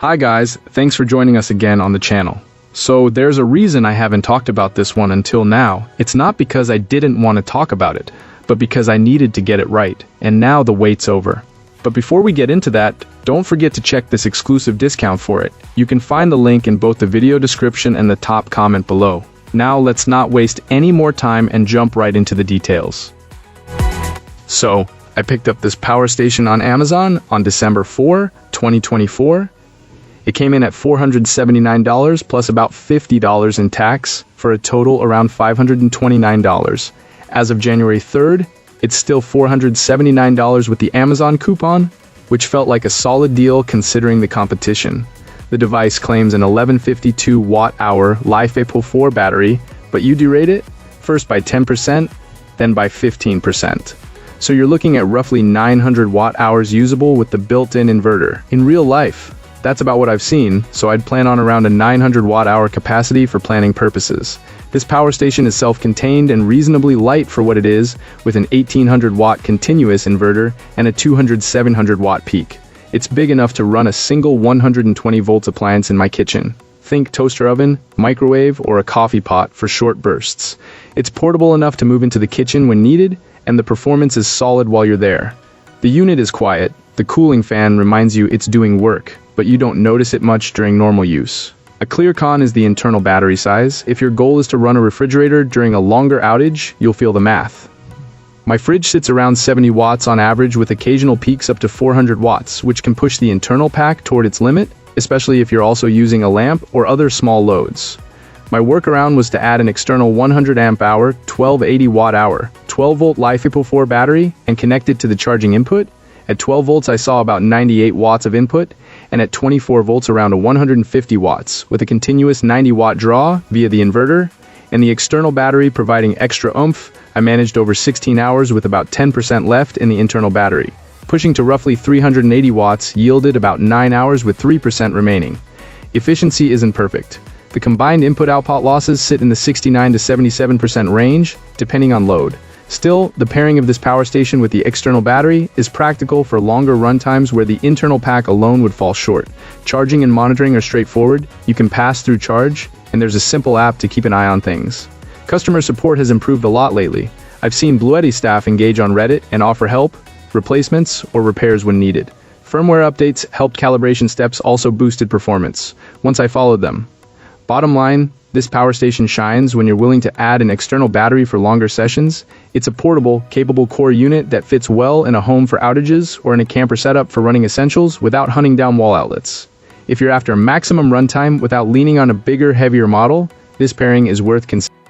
Hi guys, thanks for joining us again on the channel. So there's a reason I haven't talked about this one until now. It's not because I didn't want to talk about it, but because I needed to get it right, and now the wait's over. But before we get into that, don't forget to check this exclusive discount for it. You can find the link in both the video description and the top comment below. Now let's not waste any more time and jump right into the details. So, I picked up this power station on Amazon on December 4, 2024. It came in at $479 plus about $50 in tax for a total around $529. As of January 3rd, it's still $479 with the Amazon coupon, which felt like a solid deal considering the competition. The device claims an 1152 watt-hour LiFePO4 battery, but you derate it first by 10%, then by 15%. So you're looking at roughly 900 watt-hours usable with the built-in inverter. In real life, that's about what I've seen, so I'd plan on around a 900 watt-hour capacity for planning purposes. This power station is self-contained and reasonably light for what it is, with an 1800 watt continuous inverter and a 700 watt peak. It's big enough to run a single 120 volts appliance in my kitchen. Think toaster oven, microwave, or a coffee pot for short bursts. It's portable enough to move into the kitchen when needed, and the performance is solid while you're there. The unit is quiet. The cooling fan reminds you it's doing work, but you don't notice it much during normal use. A clear con is the internal battery size. If your goal is to run a refrigerator during a longer outage, you'll feel the math. My fridge sits around 70 watts on average with occasional peaks up to 400 watts, which can push the internal pack toward its limit, especially if you're also using a lamp or other small loads. My workaround was to add an external 100 amp hour, 1280 watt hour, 12 volt LiFePO4 battery and connect it to the charging input. At 12 volts I saw about 98 watts of input, and at 24 volts around 150 watts, with a continuous 90 watt draw via the inverter, and the external battery providing extra oomph. I managed over 16 hours with about 10% left in the internal battery. Pushing to roughly 380 watts yielded about 9 hours with 3% remaining. Efficiency isn't perfect. The combined input-output losses sit in the 69 to 77% range, depending on load. Still, the pairing of this power station with the external battery is practical for longer runtimes where the internal pack alone would fall short. Charging and monitoring are straightforward. You can pass through charge, and there's a simple app to keep an eye on things. Customer support has improved a lot lately. I've seen Bluetti staff engage on Reddit and offer help, replacements, or repairs when needed. Firmware updates helped calibration steps also boosted performance, once I followed them. Bottom line, this power station shines when you're willing to add an external battery for longer sessions. It's a portable, capable core unit that fits well in a home for outages or in a camper setup for running essentials without hunting down wall outlets. If you're after maximum runtime without leaning on a bigger, heavier model, this pairing is worth considering.